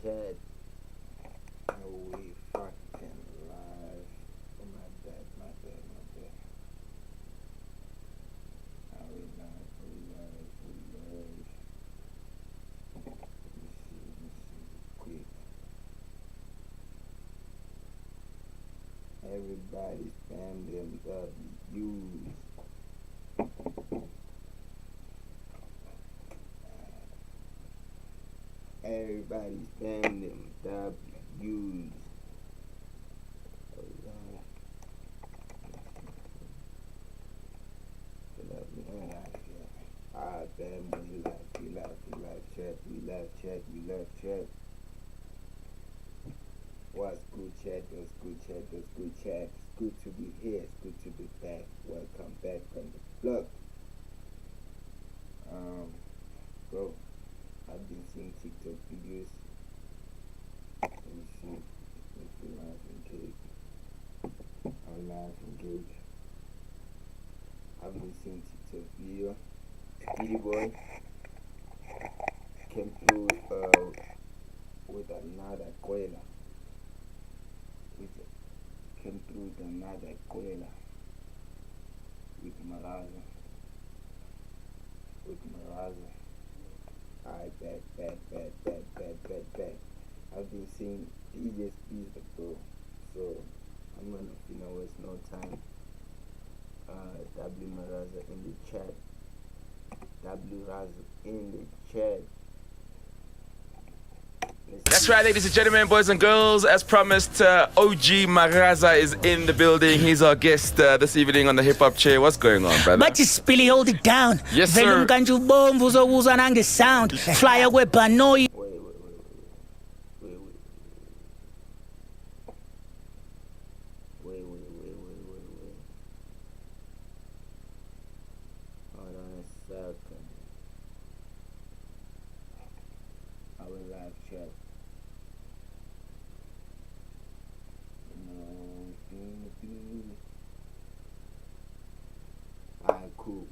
Chat. No, we fucking live. Oh, my bad. Are we live? Let me see, quick. Everybody spam them W's. Everybody spam them W's. Alright, fam, we live chat. What's good, chat? It's good to be here. It's good to be back. Welcome back from the blog. Bro, I've been seeing TikTok videos. Let me see if we live engage. I'm live engage. I've been seeing TikTok video. Speedy boy came through with another coila. Came through with another coila with Maraza. Alright, back. I've been seeing DJ's Pizza, bro. So I'm gonna waste no time. W Maraza in the chat. W Raza in the chat. That's right, ladies and gentlemen, boys and girls. As promised, OG Maraza is in the building. He's our guest this evening on the Hip Hop Chair. What's going on, brother? But just Billy, hold it down. Yes, sir. Sound. Fly away, but no. Wait. Hold on a second. I will live chat. Alright, cool.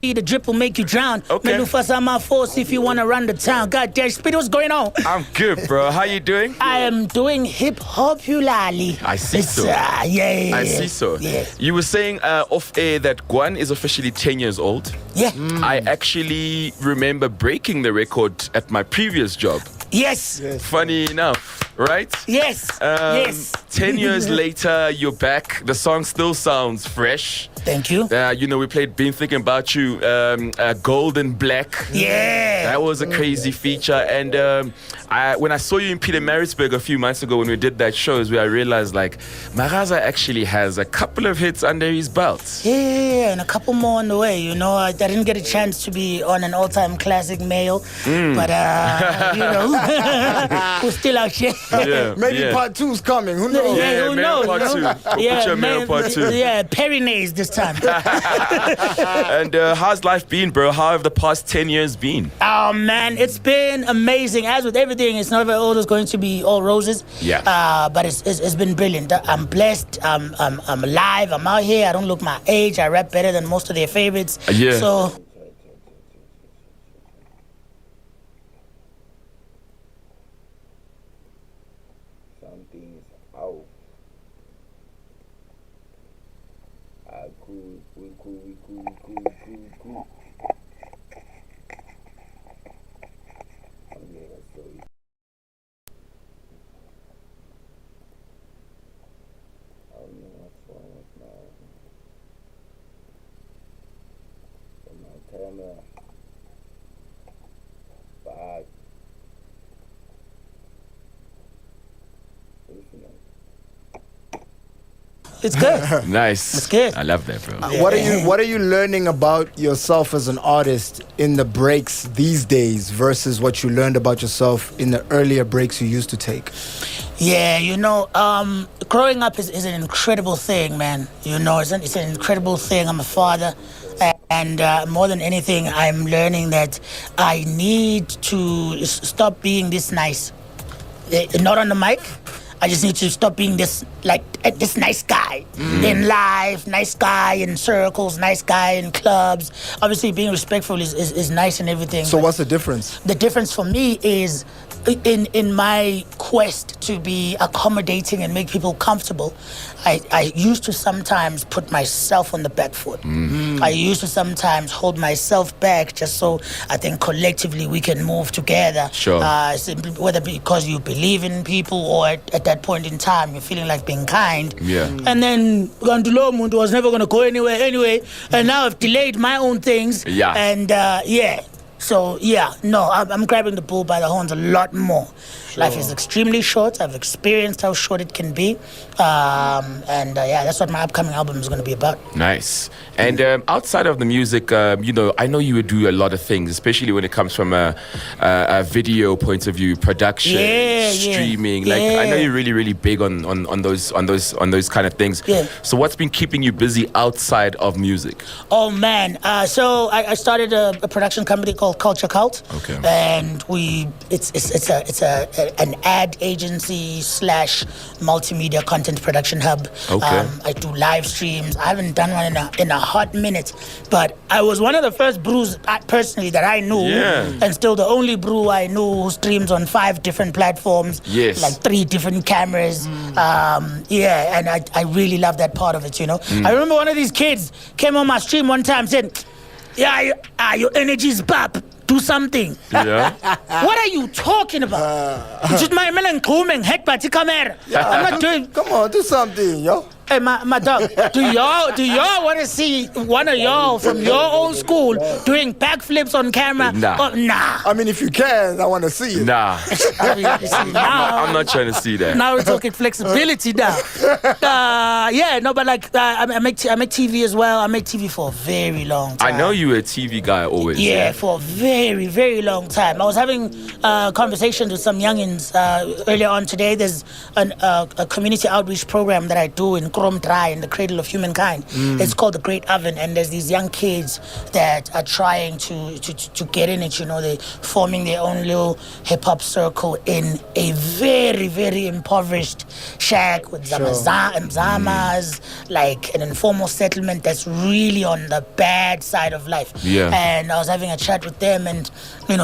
The drip will make you drown. Okay. Melufas are my force if you want to run the town. God damn, Speed, what's going on? I'm good, bro. How you doing? I am doing hip-hop-ularly. I see so. Yeah. I see so. Yes. You were saying off air that Guan is officially 10 years old. Yeah. I actually remember breaking the record at my previous job. Yes. Funny enough, right? Yes. Yes. 10 years later, you're back. The song still sounds fresh. Thank you. We played Been Thinking About You, Gold and Black. Yeah. That was a crazy feature. And when I saw you in Pietermaritzburg a few months ago when we did that show, is where I realized, like, Maraza actually has a couple of hits under his belt. Yeah, and a couple more on the way. I didn't get a chance to be on an all-time classic male, but, we're still out here. Yeah, Maybe part 2's coming. Who knows? Yeah, who knows? Part 2. We'll put your mail part 2. Yeah, Perinaise this time. And how's life been, bro? How have the past 10 years been? Oh, man, it's been amazing. As with everything, it's not always going to be all roses. Yeah. But it's been brilliant. I'm blessed. I'm alive. I'm out here. I don't look my age. I rap better than most of their favorites. Yeah. So... Something's out. Cool. I don't know what's wrong with my camera. But it's good. Nice. It's good. I love that, bro. What are you learning about yourself as an artist in the breaks these days versus what you learned about yourself in the earlier breaks you used to take? Yeah, growing up is an incredible thing, man. It's an incredible thing. I'm a father. And more than anything, I'm learning that I need to stop being this nice. Not on the mic. I just need to stop being this nice guy in life, nice guy in circles, nice guy in clubs. Obviously, being respectful is nice and everything. So what's the difference? The difference for me is in my quest to be accommodating and make people comfortable, I used to sometimes put myself on the back foot. I used to sometimes hold myself back just so I think collectively we can move together. Sure. Simply, whether because you believe in people or at that point in time you're feeling like being kind. Yeah. And then Gandulo Muntu was never going to go anywhere anyway. And now I've delayed my own things. Yeah. And So, I'm grabbing the bull by the horns a lot more. Sure. Life is extremely short. I've experienced how short it can be. That's what my upcoming album is going to be about. Nice. And outside of the music, I know you would do a lot of things, especially when it comes from a video point of view, production, streaming. I know you're really, really big on those kind of things. Yeah. So what's been keeping you busy outside of music? Oh man! So I started a production company called Culture Cult. Okay. And it's an ad agency / multimedia content production hub. Okay. I do live streams. I haven't done one in a hot minute, but I was one of the first brews personally that I knew, and still the only brew I knew who streams on 5 different platforms. Yes. Like 3 different cameras. And I really love that part of it. I remember one of these kids came on my stream one time and said, your energy's pop. Do something. Yeah. What are you talking about? Just my melon coming, head by the camera. I'm not doing. Come on, do something, yo. Hey, my dog. Do y'all want to see one of y'all from your own school doing backflips on camera? Nah. Oh, nah. I mean, if you can, I want to see it. Nah. I mean, you see, now, I'm not trying to see that. now we're talking flexibility now. But I make TV as well. I make TV for a very long time. I know you were a TV guy always. Yeah, for a very, very long time. I was having conversations with some youngins earlier on today. There's a community outreach program that I do in Dry in the cradle of humankind. It's called the Great Oven, and there's these young kids that are trying to get in it. They're forming their own little hip hop circle in a very, very impoverished shack with Zamas, like an informal settlement that's really on the bad side of life. Yeah. And I was having a chat with them, and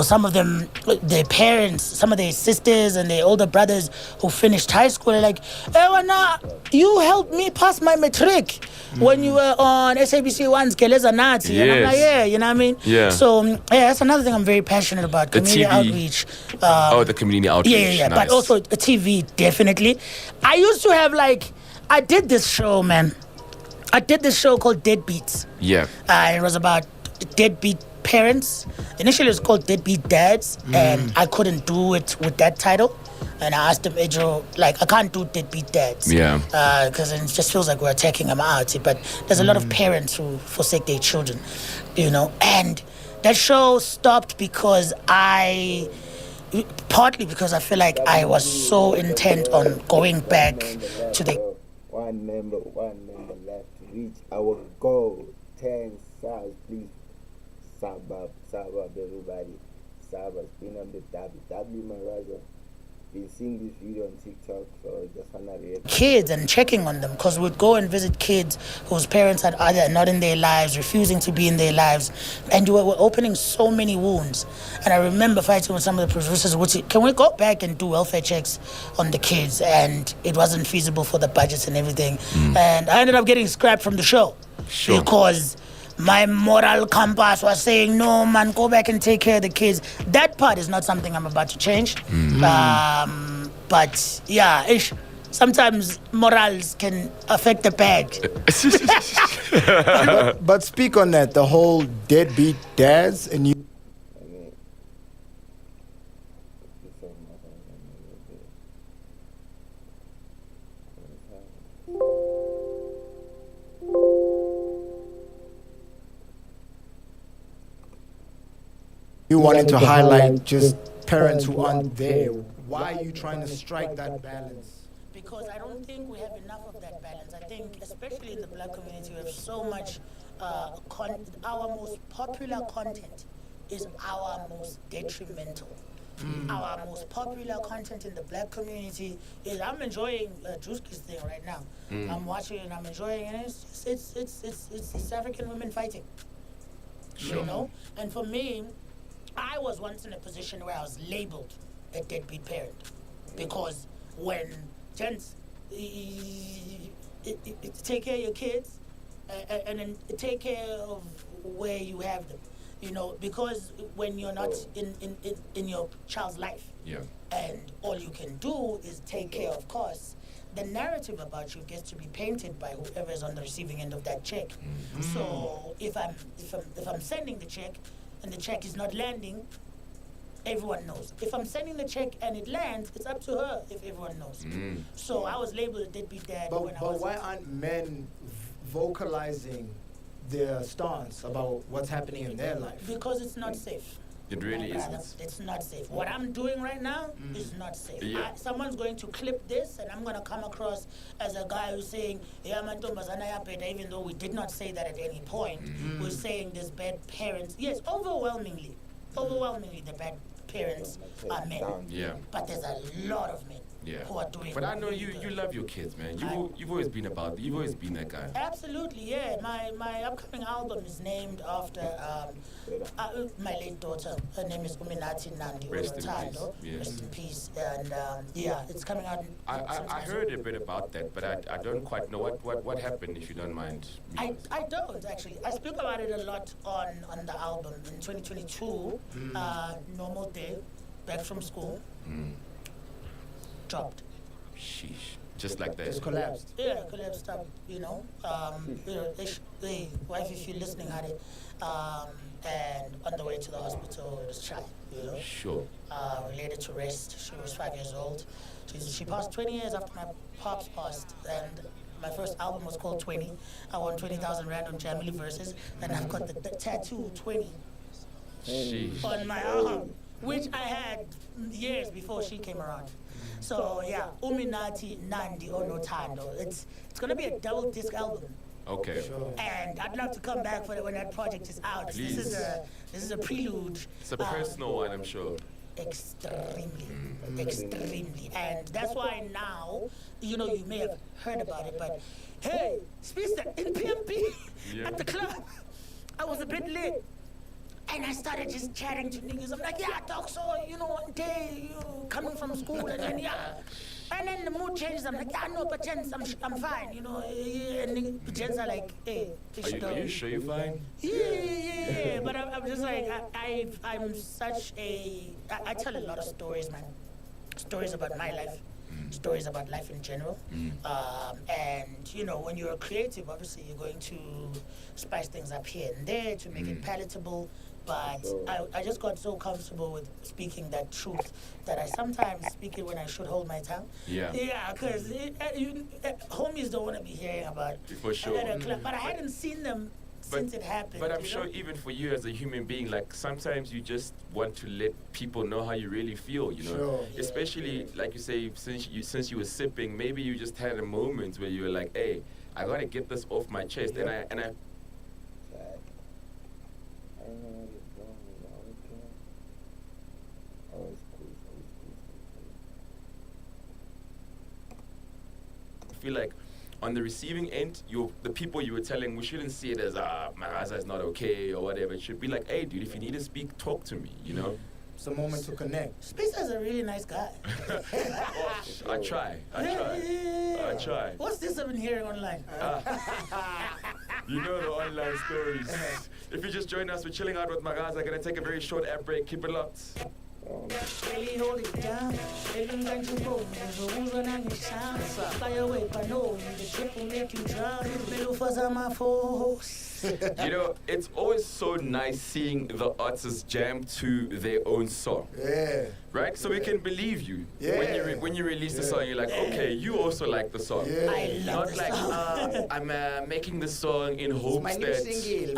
some of them, their parents, some of their sisters and their older brothers who finished high school are like, "Hey, Wana, you helped me pass my matric when you were on SABC 1's Geleza Nazi." Yes. And I'm like, yeah, you know what I mean? Yeah. So, that's another thing I'm very passionate about, The community TV. outreach. The community outreach. Yeah. Nice. But also a TV, definitely. I used to have I did this show, man. I did this show called Deadbeats. Yeah. It was about deadbeat parents. Initially, it was called Deadbeat Dads, and I couldn't do it with that title. And I asked him, Adriel, I can't do Deadbeat Dads. Yeah. Because it just feels like we're attacking them out. But there's a lot of parents who forsake their children, And that show stopped partly because I feel like I was so intent on going back to the... One member left to reach our goal. 10 subs, please. Sub up, everybody. Sub us, been on the W, my brother. Been seeing this video on TikTok, so I just want to react. Kids and checking on them, because we'd go and visit kids whose parents are either not in their lives, refusing to be in their lives, and we're opening so many wounds. And I remember fighting with some of the producers, can we go back and do welfare checks on the kids? And it wasn't feasible for the budgets and everything. And I ended up getting scrapped from the show. Sure. Because my moral compass was saying, no, man, go back and take care of the kids. That part is not something I'm about to change. But yeah, sometimes morals can affect the bag. But speak on that, the whole deadbeat dads and you. You wanted to highlight just parents who aren't there. Why are you trying to strike that balance? Because I don't think we have enough of that balance. I think, especially in the black community, we have so much, our most popular content is our most detrimental. Our most popular content in the black community is, I'm enjoying Drewski's thing right now. I'm watching and I'm enjoying it. It's African women fighting. Sure. You know? And for me, I was once in a position where I was labeled a deadbeat parent. Because when gents take care of your kids and then take care of where you have them. You know, because when you're not in your child's life, and all you can do is take care of costs, the narrative about you gets to be painted by whoever is on the receiving end of that check. So if I'm sending the check and the check is not landing, everyone knows. If I'm sending the check and it lands, it's up to her if everyone knows. So I was labeled a deadbeat dad when I was. But why aren't men vocalizing their stance about what's happening in their life? Because it's not safe. It really isn't. It's not safe. What I'm doing right now is not safe. Someone's going to clip this and I'm going to come across as a guy who's saying, yeah, mantombazana yapeta, even though we did not say that at any point. We're saying there's bad parents. Yes, overwhelmingly the bad parents are men. Yeah. But there's a lot of men who are doing. But I know you love your kids, man. You've always been you've always been that guy. Absolutely, yeah. My upcoming album is named after my late daughter. Her name is Uminati Nandi. Rest in peace. Yes. Rest in peace. And it's coming out. I heard a bit about that, but I don't quite know what happened, if you don't mind. I don't actually. I speak about it a lot on the album in 2022. Normal day, back from school. Dropped. Sheesh. Just like that. Just collapsed. Yeah, collapsed up, you know. The wife, if you're listening, had it. And on the way to the hospital, it was shy, you know. Sure. Related to rest. She was 5 years old. She passed 20 years after my pops passed. And my first album was called 20. I won 20,000 Rand on Jamily Verses. And I've got the tattoo 20 on my arm, which I had years before she came around. So yeah, Uminati Nandi Onotando. It's gonna be a double disc album. Okay. Sure. And I'd love to come back for it when that project is out. Please. This is a prelude. It's a personal one, I'm sure. Extremely. And that's why now, you know, you may have heard about it, but hey, Spista, in PMP at the club, I was a bit late. And I started just chatting to niggas. I'm like, yeah, dog, so, you know, one day, you coming from school, and then, And then the mood changes. I'm like, yeah, no, but gents, I'm fine, you know. And gents are like, hey, Are you sure you're fine? Yeah. But I'm just like, I'm such a... I tell a lot of stories, man. Stories about my life. Stories about life in general. And, you know, when you're a creative, obviously you're going to spice things up here and there to make it palatable. But I just got so comfortable with speaking that truth that I sometimes speak it when I should hold my tongue. Yeah, because homies don't want to be hearing about For sure. But I hadn't seen them since it happened. But I'm sure even for you as a human being, like sometimes you just want to let people know how you really feel, you know. Sure. Especially like you say, since you were sipping, maybe you just had a moment where you were like, hey, I gotta get this off my chest, and I I don't know what it's going on. Oh, it's cool. feel like on the receiving end, the people you were telling, we shouldn't see it as Magaza is not okay or whatever. It should be like, hey, dude, if you need to speak, talk to me, you know. It's a moment to connect. Spacer's a really nice guy. I try. What's this I've been hearing online? You know the online stories. If you just join us, we're chilling out with Magaza. Gonna take a very short ad break. Keep it locked. Really hold it down. Even when you roll, who's gonna sound? Fly away, but no, the trip will make you drown. Little fuzz on my force. You know, it's always so nice seeing the artists jam to their own song. Yeah. Right? So we can believe you. Yeah. When you release the song, you're like, okay, you also like the song. Yeah. I love Not this like, song. I'm making the song in hopes My new that single.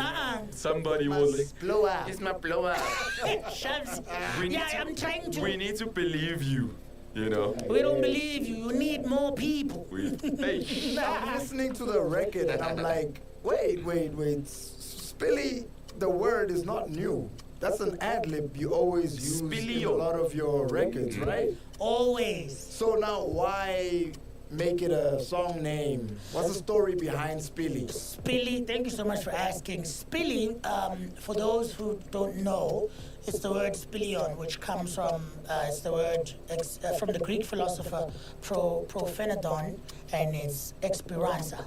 somebody will like, Blow up. it's my blow up. Shabs. We need Yeah, to- I'm trying to. We need to believe you, you know. We don't believe you. You need more people. Hey, I'm listening to the record and I'm like, wait. Spilly, the word is not new. That's an ad-lib you always use in a lot of your records, right? Always. So now why make it a song name? What's the story behind Spilly? Spilly, thank you so much for asking. Spilly, for those who don't know, it's the word spilion, which comes from, it's the word from the Greek philosopher Prophenedon, and it's esperanza.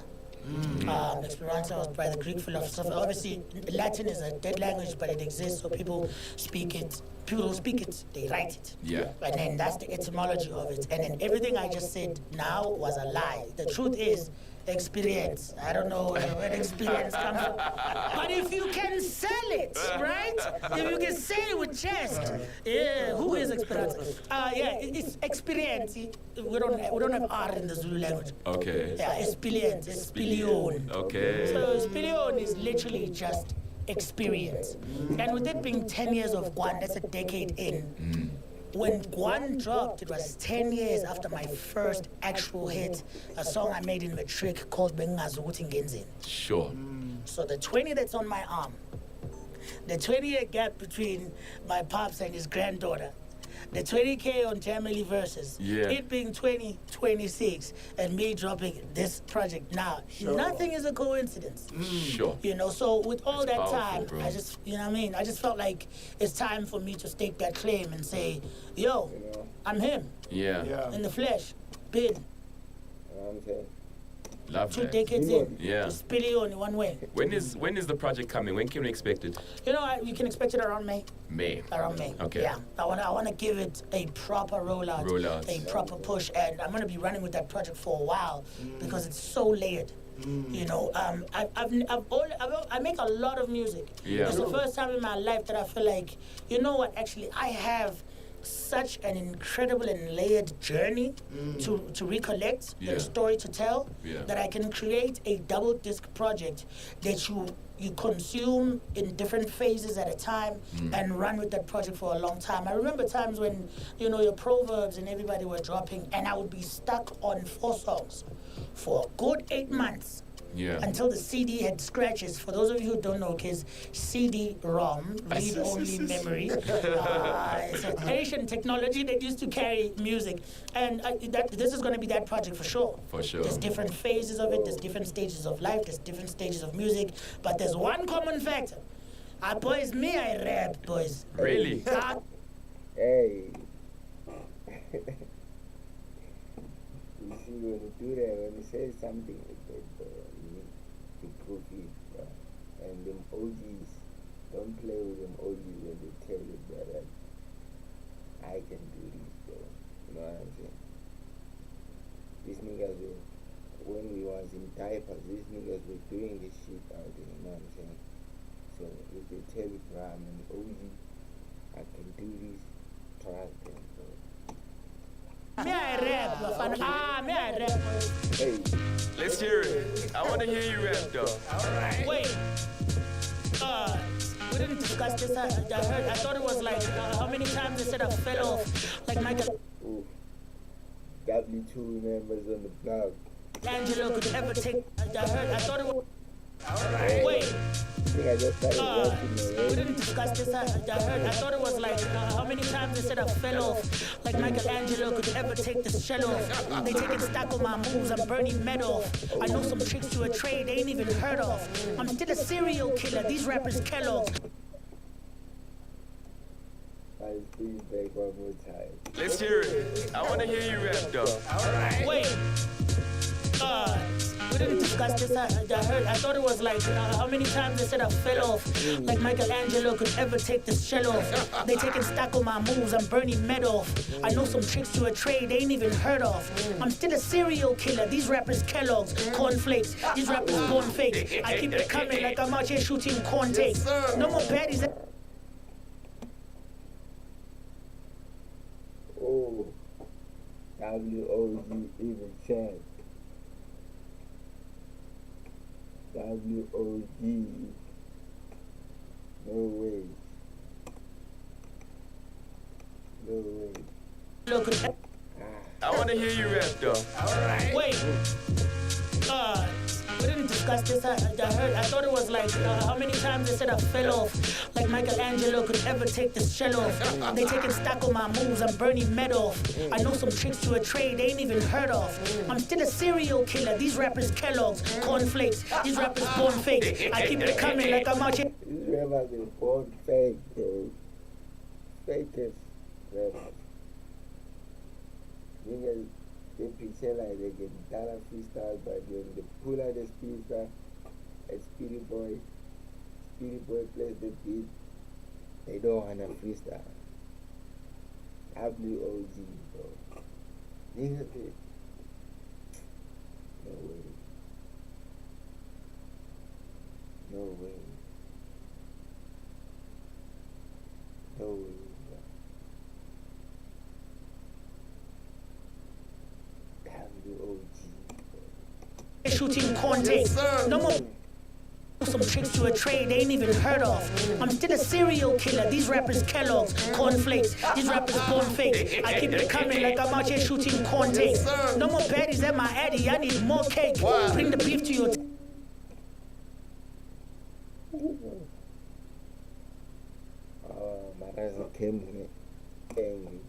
Esperanza was by the Greek philosopher. Obviously, Latin is a dead language, but it exists, so people speak it. People don't speak it, they write it. Yeah. And then that's the etymology of it. And then everything I just said now was a lie. The truth is experience. I don't know where experience comes from. But if you can sell it, right? If you can say it with chest, yeah, who is experience? It's experience. We don't have R in the Zulu language. Okay. Yeah, experience, spilion. Okay. So spilion is literally just experience. And with it being 10 years of Guan, that's a decade in. When Guan dropped, it was 10 years after my first actual hit, a song I made in Matric called Bengazukuthi Ngenzeni. Sure. So the 20 that's on my arm, the 20-year gap between my pops and his granddaughter, the 20K on Jamily Versus, it being 2026, and me dropping this project now. Sure. Nothing is a coincidence. Sure. You know, so with all That's that powerful, time, bro. I just, you know what I mean? I just felt like it's time for me to stake that claim and say, yo, I'm him. Yeah. In the flesh. Been. You know what I'm saying? Love 2 that. decades in. Yeah. Just Spilly only one way. When is the project coming? When can we expect it? You know, you can expect it around May. May. Around May. Okay. Yeah. I wanna give it a proper rollout. A proper push, and I'm gonna be running with that project for a while because it's so layered. You know, I make a lot of music. Yeah. It's the first time in my life that I feel like, you know what? Actually, I have such an incredible and layered journey to recollect and story to tell that I can create a double disc project that you consume in different phases at a time and run with that project for a long time. I remember times when, you know, your Proverbs and everybody were dropping and I would be stuck on 4 songs for a good 8 months. Yeah. Until the CD had scratches. For those of you who don't know, kids, CD-ROM, read-only memory. It's an Asian technology that used to carry music. And this is going to be that project for sure. For sure. There's different phases of it. There's different stages of life. There's different stages of music. But there's one common factor. Boys, me, I rap, boys. Really? Hey. You see, when you do that, when you say something like that, you need to prove it, bro. And them OGs, don't play with them OGs when they tell you that I can do this, bro. You know what I'm saying? These niggas were, when we was in diapers, these niggas were doing this shit out there, you know what I'm saying? So if they tell you, bro, I'm an OG, I can do this, trust them, bro. Me, I rap, Bafana. Me, I rap. Hey. Let's hear it. I want to hear you rap, though. Alright. Wait. We didn't discuss this. I thought it was like how many times they said I fell off. Like Michael. Ooh. W2 members on the block. Angelo could ever take. I thought it was. Alright. Wait. I think I just started working We already. didn't discuss this. I thought it was like how many times they said I fell off. Like Michelangelo could ever take this shell off. They taking stock on my moves. I'm burning metal off. I know some tricks to a trade they ain't even heard of. I'm still a serial killer. These rappers Kellogg's. I'll bring it back one more time. Let's hear it. I want to hear you rap, though. Alright. Wait. We didn't discuss this. I thought it was like how many times they said I fell off. Like Michelangelo could ever take this shell off. They taking stock on my moves. I'm burning metal off. I know some tricks to a trade they ain't even heard of. I'm still a serial killer. These rappers Kellogg's, cornflakes. These rappers born fake. I keep it coming like I'm out here shooting corn takes. No more baddies. Oh, WOG even chat. WOG. No way. No way. Look, I want to hear you rap, though. wait. We didn't discussed this. I thought it was like how many times they said I fell off. Like Michelangelo could ever take this shell off. They taking stock on my moves, I'm burning med off. I know some tricks to a trade they ain't even heard of. I'm still a serial killer. These rappers Kellogg's, cornflakes. These rappers born fake. I keep it coming like I'm out here. These rappers are born fake, bro. Fakest rappers. Niggas, they pretend like they get dollar freestyles, but when they pull out the speaker, and Speedy Boy plays the beat, they don't want to freestyle. WOG, bro. Niggas, no way. No way. No way. WOG. Shooting context. No more. Some tricks to a trade they ain't even heard of. I'm still a serial killer. These rappers Kellogg's, cornflakes. These rappers born fake. I keep it coming like I'm out here shooting context. No more baddies at my addy. I need more cake. Bring the beef to your. My cousin came angry.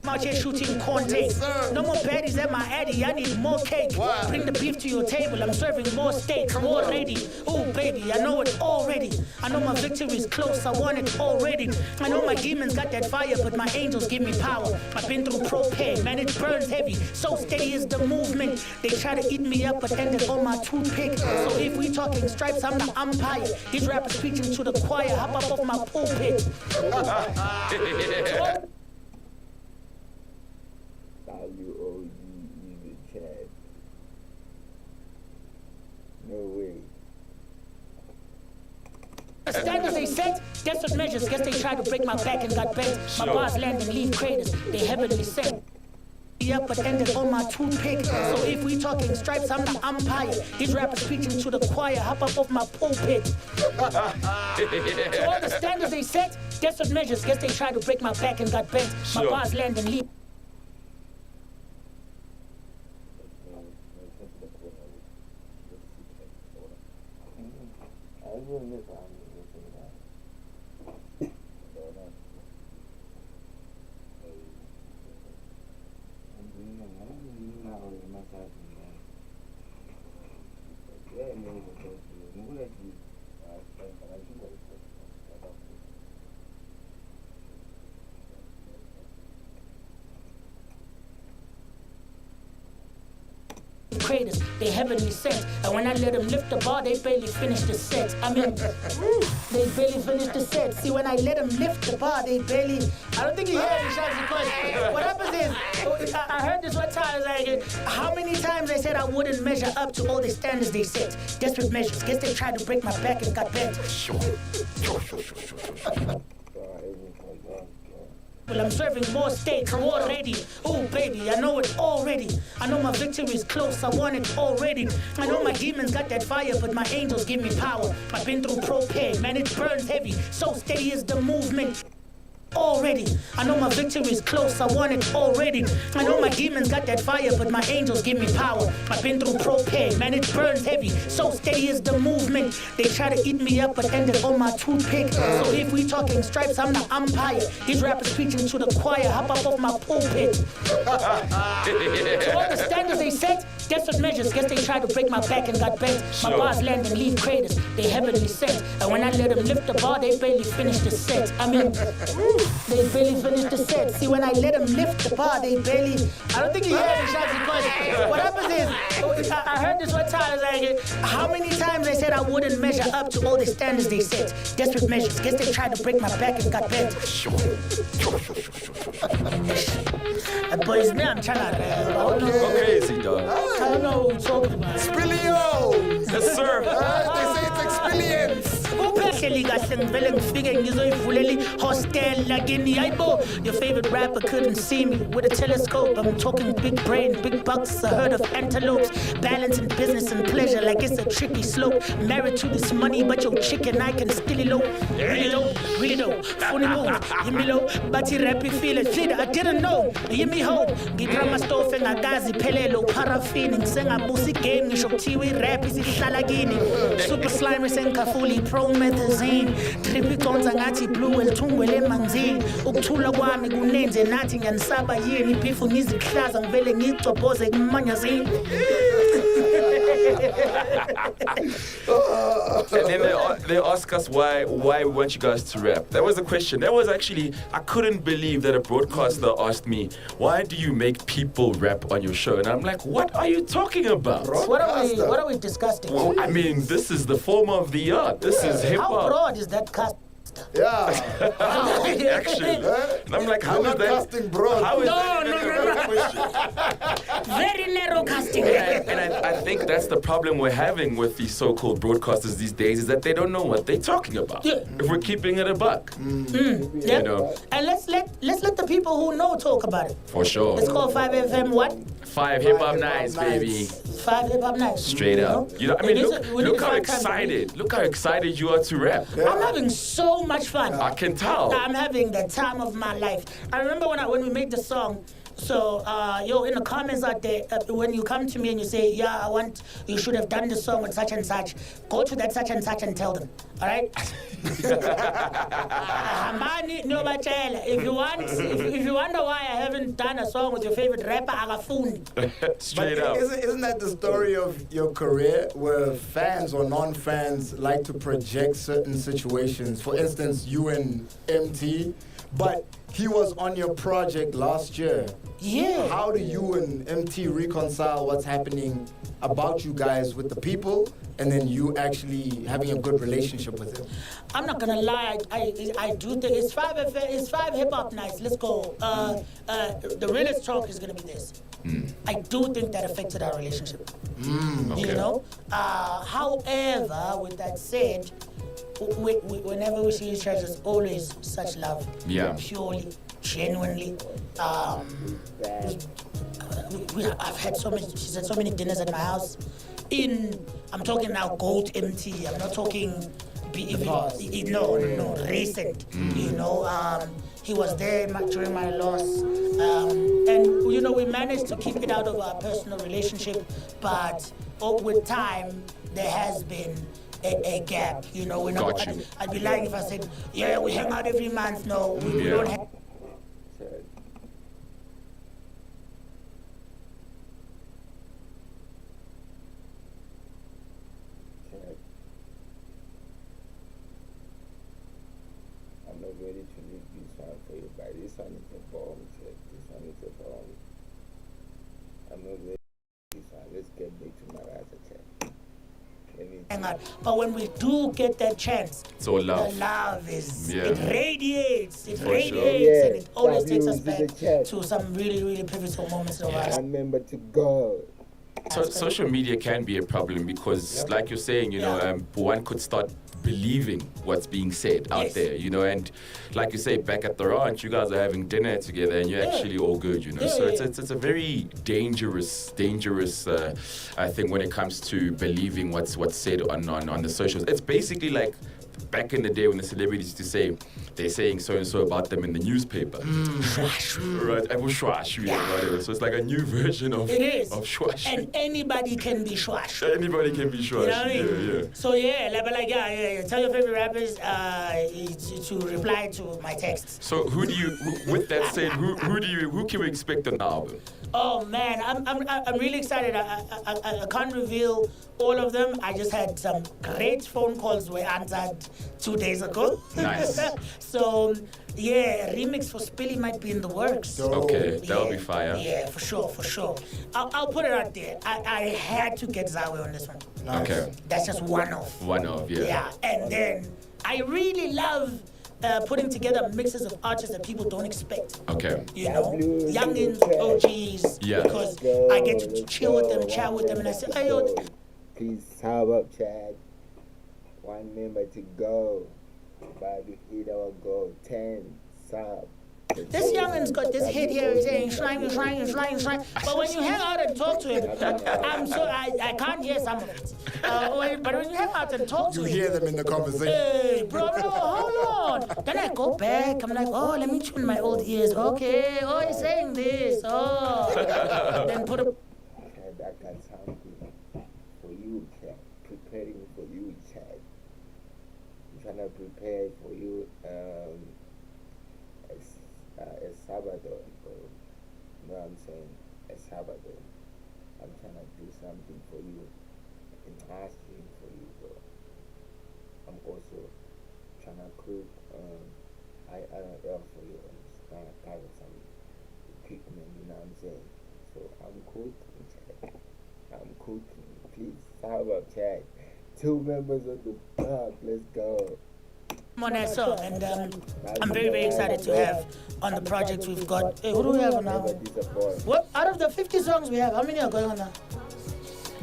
I'm out here shooting context. No more baddies at my addy. I need more cake. Bring the beef to your table. I'm serving more steaks already. Ooh, baby, I know it already. I know my victory's close. I want it already. I know my demons got that fire, but my angels give me power. I've been through propane, man, it burns heavy. So steady is the movement. They try to eat me up, but ended on my toothpick. So if we talking stripes, I'm the umpire. These rappers preaching to the choir. Hop up off my pulpit. WOG is the chat. No way. The standards they set, desperate measures. Guess they tried to break my back and got bent. My bars land and leave craters. They heavily sent. Up but ended on my toothpick. So if we talking stripes, I'm the umpire. These rappers preaching to the choir. Hop up off my pulpit. So all the standards they set, desperate measures. Guess they tried to break my back and got bent. My bars land and leave. Craters, they heavily sent. And when I let them lift the bar, they barely finish the set. I mean, they barely finish the set. See, when I let them lift the bar, they barely. I don't think you hear me, Shaz, because what happens is, I heard this one time, like, how many times I said I wouldn't measure up to all the standards they set? Desperate measures. Guess they tried to break my back and got bent. Well, I'm serving more steaks already. Ooh, baby, I know it already. I know my victory's close, I want it already. I know my demons got that fire, but my angels give me power. I've been through propane, man, it burns heavy. So steady is the movement. Already, I know my victory's close, I want it already. I know my demons got that fire, but my angels give me power. I've been through propane, man, it burns heavy. So steady is the movement. They try to eat me up, but ended on my toothpick. So if we talking stripes, I'm the umpire. These rappers preaching to the choir. Hop up off my pulpit. So all the standards they set, desperate measures. Guess they tried to break my back and got bent. My bars land and leave craters. They heavily sent. And when I let them lift the bar, they barely finish the set. I mean, they barely finished the set. See, when I let them lift the bar, they barely. I don't think you hear me, Shaz, because what happens is, I heard this one time, like, how many times I said I wouldn't measure up to all the standards they set? Desperate measures. Guess they tried to break my back and got bent. Boys, me, I'm trying to. Go crazy, dog. I don't know what we're talking about. Spillio! Yes, sir. They say it's experience. Especially kahle ngivele ngifike ngizoyivulela hostel lakini yayibo. Your favorite rapper couldn't see me with a telescope. I'm talking big brain, big bucks, a herd of antelopes, balancing business and pleasure like it's a tricky slope. Married to this money, but your chicken I can still low. Really low, really low. Funny move, you me low, but you rap feel it. I didn't know. You me hope. Gidrama stove and agazi pelelo paraffin senga busi game ngisho kuthiwa rap isihlala kini. Super slimy senkafuli promethazine. Trippy tonza ngathi blue elithungwe lemanzini. Ukuthula kwami kunenze nathi ngiyanisaba yini beef ngizihlaza ngivele ngicobhoze kumanyazini. And then they ask us why we want you guys to rap. That was the question. That was actually, I couldn't believe that a broadcaster asked me, why do you make people rap on your show? And I'm like, what are you talking about? What are we discussing? Well, I mean, this is the form of the art. This is hip hop. How broad is that cast? Yeah. Actually, and I'm like, how is that? Casting, bro. How is No. Very narrow casting. And I think that's the problem we're having with these so-called broadcasters these days, is that they don't know what they're talking about. Yeah. If we're keeping it a buck, Yeah. you know. And let's let the people who know talk about it. For sure. It's called 5FM what? 5 hip hop nights, baby. 5 hip hop nights. Straight up. You know, I mean, We need look to how find time to excited. Look how excited you are to rap. I'm having so much fun. I can tell. I'm having the time of my life. I remember when we made the song. So, in the comments out there, when you come to me and you say, yeah, you should have done the song with such and such, go to that such and such and tell them. All right? If you wonder why I haven't done a song with your favorite rapper, Straight up. Isn't that the story of your career where fans or non-fans like to project certain situations? For instance, you and MT, but he was on your project last year. Yeah. How do you and MT reconcile what's happening about you guys with the people and then you actually having a good relationship with him? I'm not gonna lie, I do think it's 5 hip hop nights. Let's go. The realest talk is gonna be this. I do think that affected our relationship. Okay. You know? However, with that said, whenever we see each other, there's always such love. Yeah. Purely, genuinely. I've had she's had so many dinners at my house. I'm talking now gold MT. I'm not talking recent. You know, he was there during my loss. And, you know, we managed to keep it out of our personal relationship, but with time, there has been a gap. You know, I'd be lying if I said, yeah, we hang out every month. No, we don't have. I'm not ready to leave this one for you, but this one is a bomb, check. This one is a bomb. I'm not ready for this one. Let's get back to my other check. Hang on. But when we do get that chance, it's all love. The love is, Yeah. it radiates, For sure. and it always takes us That back is the chat. to some really, really pivotal moments in our lives. Remember to go. So social media can be a problem because, like you're saying, you know, one could start believing what's being said out Yes. there, you know, and like you say, back at the ranch, you guys are having dinner together and you're actually all good, you know. So it's a very dangerous thing when it comes to believing what's said on the socials. It's basically like back in the day when the celebrities used to say, they're saying so and so about them in the newspaper. Right? Whatever. So it's like a new version of shwash. And anybody can be shwash. Anybody can be shwash. You know what I mean? Yeah. So tell your favorite rappers to reply to my texts. So with that said, who can we expect on the album? Oh man, I'm really excited. I can't reveal all of them. I just had some great phone calls were answered 2 days ago. Nice. So a remix for Spilly might be in the works. Okay, that'll be fire. Yeah, for sure. I'll put it out there. I had to get Zawe on this one. Nice. Okay. That's just one of. Yeah, and then I really love putting together mixes of artists that people don't expect. Okay. You know, youngins, OGs, because I get to chill with them, chat with them, and I say, hey, yo. Please, how up, Chad? one member to go. But we hit our goal. 10 sub. This youngin's got this head here, he's saying shrine. But when you hang out and talk to him, I can't hear some of it. But when you hang out and talk to him, You hear them in the conversation. hey, bro, hold on. Then I go back, I'm like, oh, let me tune my old ears. Okay, oh, he's saying this. Oh. Then put a... That got something for you, Chad. Preparing for you, Chad. I'm trying to prepare for you a Sabado, bro. You know what I'm saying? A Sabado. I'm trying to do something for you. In asking for you, bro. I'm also trying to cook IRL for you and kind of some equipment, you know what I'm saying? So I'm cooking, Chad. I'm cooking. Please, Saba, Chad. 2 members of the club. Let's go. on that song, and I'm very, very excited to have on the project we've got. Hey, who do we have now? What out of the 50 songs we have? How many are going on now?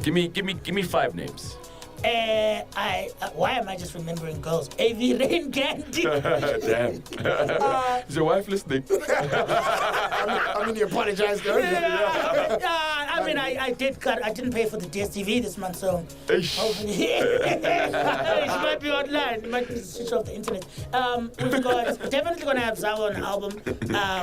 Give me 5 names. Why am I just remembering girls? AV Rain Candy. Damn. Is your wife listening? I mean, you apologize to her. I mean, I didn't pay for the DSTV this month, so hopefully she might be online. Might switch off the internet. We've got definitely gonna have Zawa on the album.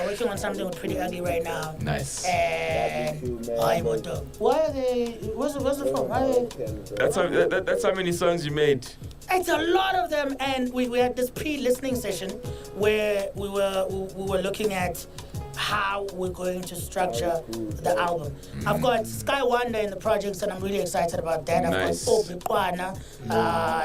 Working on something with Pretty Ugly right now. Nice. And why are they? What's the phone? Why are they? That's how many songs you made. It's a lot of them, and we had this pre-listening session where we were looking at how we're going to structure the album. I've got Sky Wonder in the projects, and I'm really excited about that. Nice. I've got Obikwana.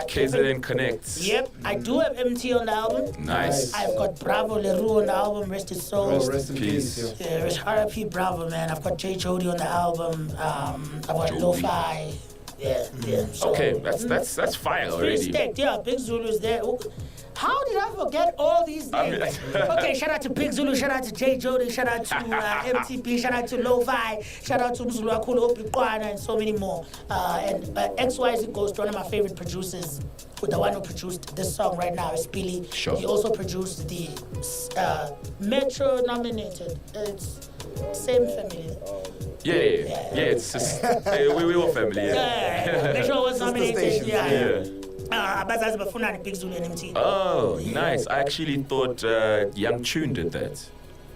KZN Connects. Yep, I do have MT on the album. Nice. I've got Bravo Leroux on the album, Rest His Soul. Rest in peace. Yeah, R.I.P. Bravo, man. I've got J. Jody on the album. I've got Lo-Fi. Yeah. So Okay, that's fire pretty already. stacked. Yeah, Big Zulu is there. How did I forget all these names? Okay, shout out to Big Zulu, shout out to J. Jody, shout out to MTP, shout out to Lo-Fi, shout out to Mzulu Akulu, Opikwana, and so many more. And XYZ goes to one of my favorite producers, with the one who produced this song right now, is Billy. Sure. He also produced the Metro nominated. It's same family. Yeah. It's just we all family. Yeah. Metro was nominated. Yeah. Abazazi Bafuna, Big Zulu and MT. Oh, nice. I actually thought Young Tune did that.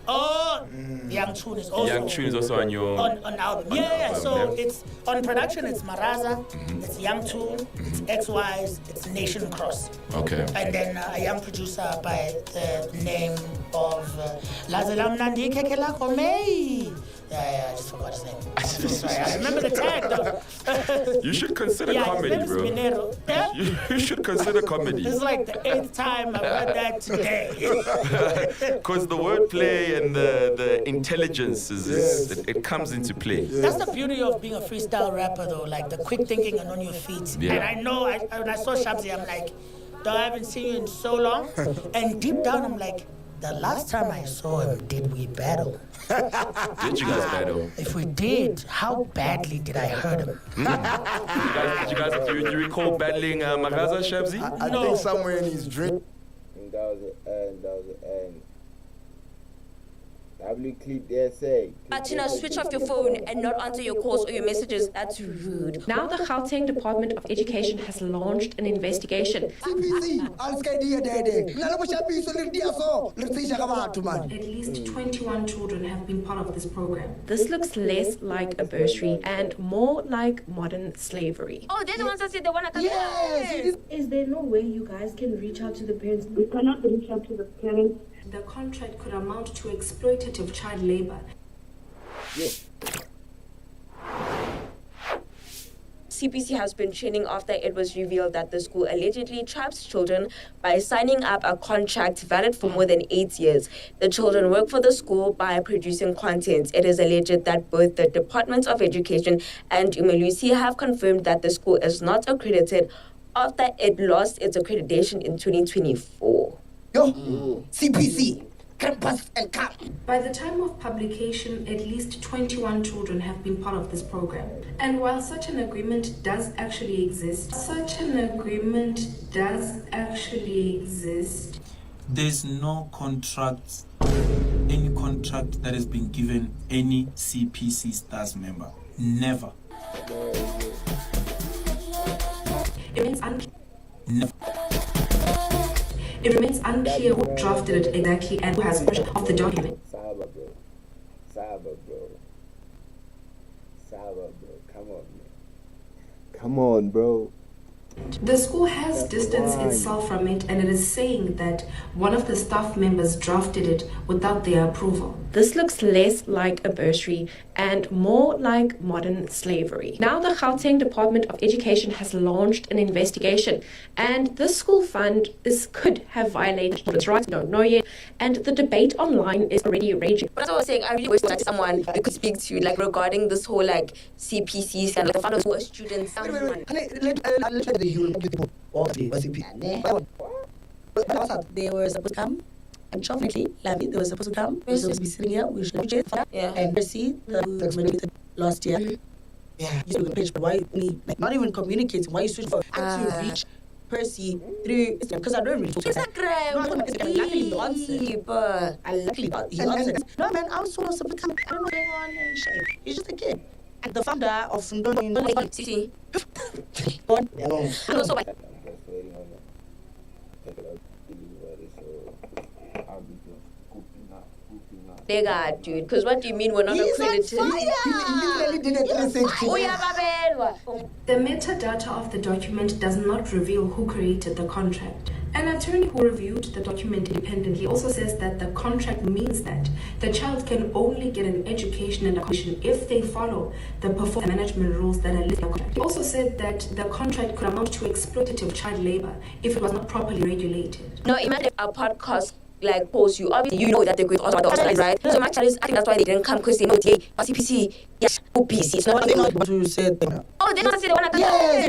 Oh, Young Tune is also Young Tune is also on your on album. Yeah. So it's on production. It's Maraza, it's Young Tune, it's XY's, it's Nation Cross, Okay. and then a young producer by the name of Lazalam Nandi Kekelako May. Yeah, I just forgot his name. I'm so sorry. I remember the tag though. You should consider Yeah, comedy, his name bro. is Minero. Yeah? You should consider comedy. It's like the 8th time I've heard that today. Because the wordplay and the intelligence it comes into play. That's the beauty of being a freestyle rapper, though. Like the quick thinking and on your feet. Yeah. And I know, when I saw Shabzi, I'm like, dog, I haven't seen you in so long. And deep down, I'm like, the last time I saw him, did we battle? Did you guys battle? If we did, how badly did I hurt him? Do you recall battling Magaza, Shabzi? I think somewhere in his drink. And that was the end. W clip there say. Tina, switch off your phone and not answer your calls or your messages. That's rude. Now the Gauteng Department of Education has launched an investigation. At least 21 children have been part of this program. This looks less like a bursary and more like modern slavery. Oh, they're the ones that said they want to come. Yes. Is there no way you guys can reach out to the parents? We cannot reach out to the parents. The contract could amount to exploitative child labor. CPC has been training after it was revealed that the school allegedly traps children by signing up a contract valid for more than 8 years. The children work for the school by producing content. It is alleged that both the Department of Education and Umelusi have confirmed that the school is not accredited after it lost its accreditation in 2024. Yo, CPC, campus and come. By the time of publication, at least 21 children have been part of this program. And while such an agreement does actually exist, there's no contract, any contract that has been given any CPC STARS member. Never. It remains unclear who drafted it exactly and who has possession of the document. Saba, bro. Come on, man. Come on, bro. The school has distanced itself from it, and it is saying that one of the staff members drafted it without their approval. This looks less like a bursary and more like modern slavery. Now the Gauteng Department of Education has launched an investigation, and this school fund could have violated children's rights. We don't know yet, and the debate online is already raging. That's what I was saying. I really wish that someone we could speak to, like, regarding this whole, like, CPCs and, like, the funders who are students. They were supposed to come. And shockingly, Lavi, they were supposed to come. We were supposed to be sitting here. We should have and Percy, who graduated last year. Yeah, you should page, but why me? Like, not even communicating. Why you switch for to reach Percy through Instagram? Because I don't really talk to Instagram. No, I don't know Instagram. Luckily, he answered. Luckily, he answered. No, man, I was supposed to come. I don't know what's going on and shit. He's just a kid. And the founder of City. I'm just waiting on it. I'll be just cooking up. Nigga, dude, because what do you mean we're not accredited? He literally did a 360. The metadata of the document does not reveal who created the contract. An attorney who reviewed the document independently also says that the contract means that the child can only get an education and accommodation if they follow the performance management rules that are listed in the contract. He also said that the contract could amount to exploitative child labor if it was not properly regulated. No, imagine if our podcast like post you, obviously you know that they're going to also the right? So my child is, I think that's why they didn't come, because they know the CPC, yes, OPC. It's not what you said. Oh, they don't say they want to come. Yes,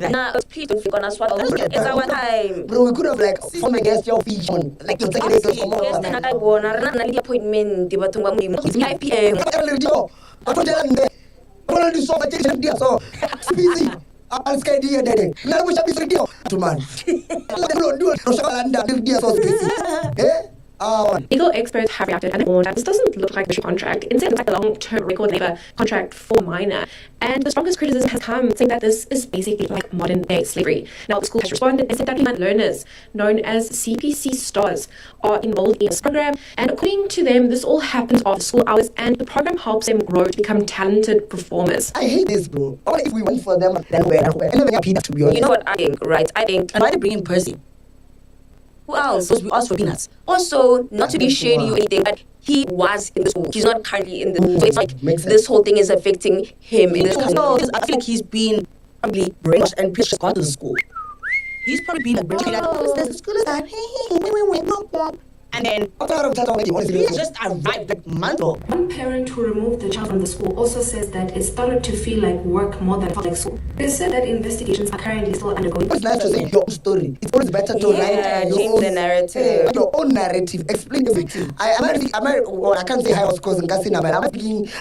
nah, please don't flick on us. It's our time. Bro, we could have like formed against your feet on. Like, you're taking it from yes, then I go on. I don't know appointment. They were talking about it's 5 p.m. I don't tell them that. I want to do so much. So, CPC. I'll sky dia dede. Na mo shabi sridio. Tuman. Lo do so shalanda dia so CPC. Legal experts have reacted and warned that this doesn't look like a contract. Instead, it's like a long-term record labor contract for a minor. And the strongest criticism has come saying that this is basically like modern-day slavery. Now, the school has responded and said that learners known as CPC STARS are enrolled in this program. And according to them, this all happens after school hours, and the program helps them grow to become talented performers. I hate this, bro. What if we went for them then where? And then we have to be honest. You know what I think, right? I think. And why they bring in Percy? Who else? Because we asked for peanuts. Also, not to be shady or anything, but he was in the school. He's not currently in the school. So it's like this whole thing is affecting him in this country. I feel like he's been probably brainwashed and just gone to the school. He's probably been brainwashed. Like, the school is like, and then he just arrived like months ago. One parent who removed the child from the school also says that it started to feel like work more than like school. They said that investigations are currently still undergoing. It's nice to say your own story. It's always better to write change the narrative. Your own narrative. Explain everything. I can't say hi was causing Gasina, but I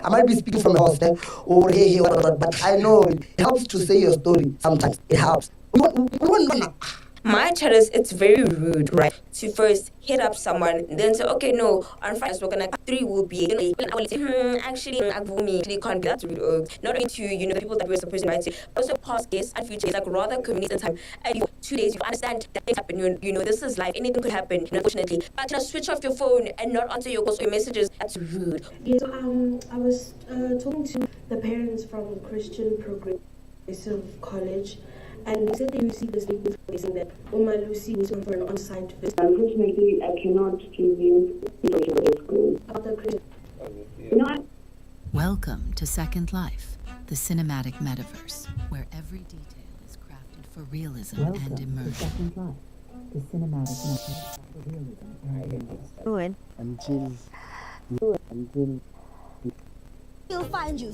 might be speaking from a house there. Or hey, but I know it helps to say your story sometimes. It helps. We want My child it's very rude, right? To first hit up someone, then say, okay, no, on Friday we're gonna 3 will be, I will say, actually, can't be. That's rude. Not only to, the people that we're supposed to invite to, also past guests and future guests, like rather communicate in time. And 2 days, you understand that things happen. This is life. Anything could happen, unfortunately. But just switch off your phone and not answer your calls or your messages. That's rude. Yeah, so I was talking to the parents from Christian Progressive College. And they said they received this information that Oma Lucy was going for an on-site visit. Unfortunately, I cannot reveal information about the school. About the Christian. Welcome to Second Life, the cinematic metaverse, where every detail is crafted for realism and immersion. Second Life, the cinematic metaverse, for realism and Until you'll find you.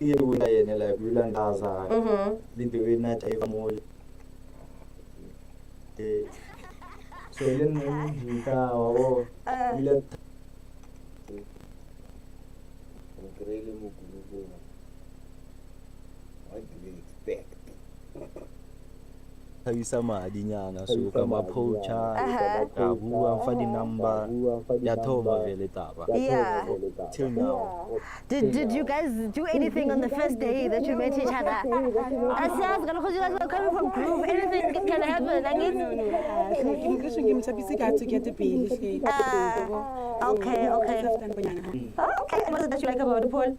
iyekula yena like ulandaza into enathi ayivamole so yena njika wabo ile Ngirele mukuluku. What do we expect? thabisa madinyana so ka mapocha ka bua fa dinamba ya thoma vele taba Yeah. till now. Did you guys do anything on the first day that you met each other? I said, because you guys were coming from Groove, anything can happen. I mean, okay. Okay. And what is it that you like about the poll?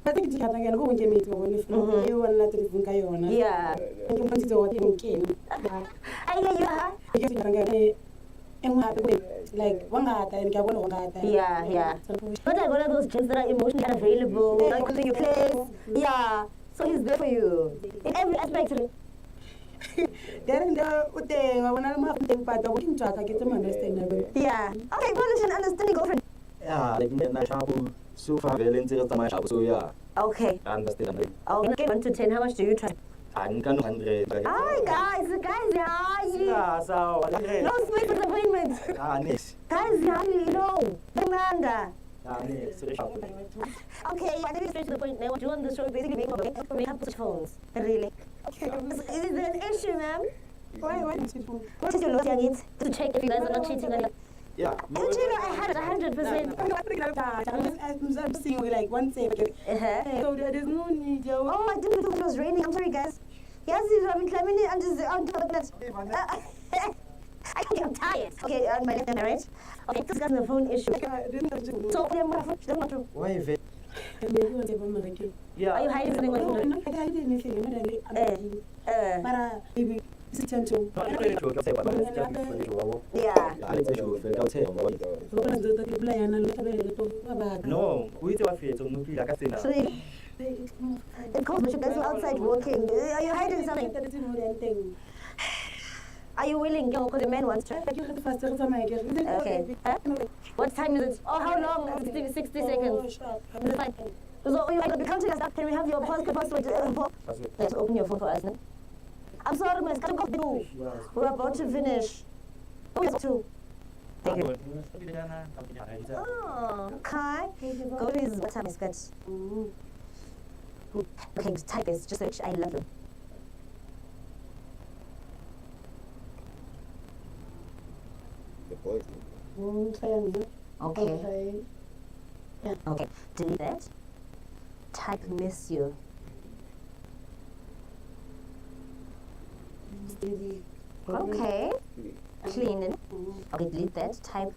I think it's again go into meet if you want to think Yeah. And you want to what you can. I hear you, huh? Like one and Yeah. But I got those gyms that are emotionally unavailable, like in your place. Yeah. So he's there for you in every aspect. Then I want to think part of what I get them understand. Yeah. Okay, what is an understanding girlfriend? Yeah, like me na shabu so far vele ntse tsa shabu so yeah. Okay. I understand. Okay, 1 to 10, how much do you try? I'm gonna 100. Hi guys, Yeah, so no space for disappointment. Nice. Guys, no. Demanda. Nice. Okay, I think it's straight to the point. Now, what you want the show basically make up push phones. Really? Okay. Is there an issue, ma'am? Why? What is your loyalty needs to check if you guys are not cheating on you? Yeah. You know, I had 100%. I'm seeing like one say. So there's no need. Oh, I didn't know it was raining. I'm sorry, guys. Yes, I've been climbing it and just on top of that. I'm tired. Okay, on my left hand, right? Okay, this guy's on the phone issue. So, Why is it? Yeah. Are you hiding something on your phone? No, I didn't anything. But maybe sit down too. Yeah. No, we do have to move like I said. So it calls me you guys were outside walking. Are you hiding something? Are you willing? Because the man wants to. Okay. What time is it? Oh, how long? 60 seconds. Is it fine? So you might be counting us up. Can we have your password? Let's open your phone for us. No? I'm sorry, miss. Can't go through. We're about to finish. Oh, yes, too. Thank you. Oh, okay. Go to his what time is good. Okay, type this. Just search I love you. Okay. Okay. Delete that. Type miss you. Okay. Clean it. Okay, delete that. Type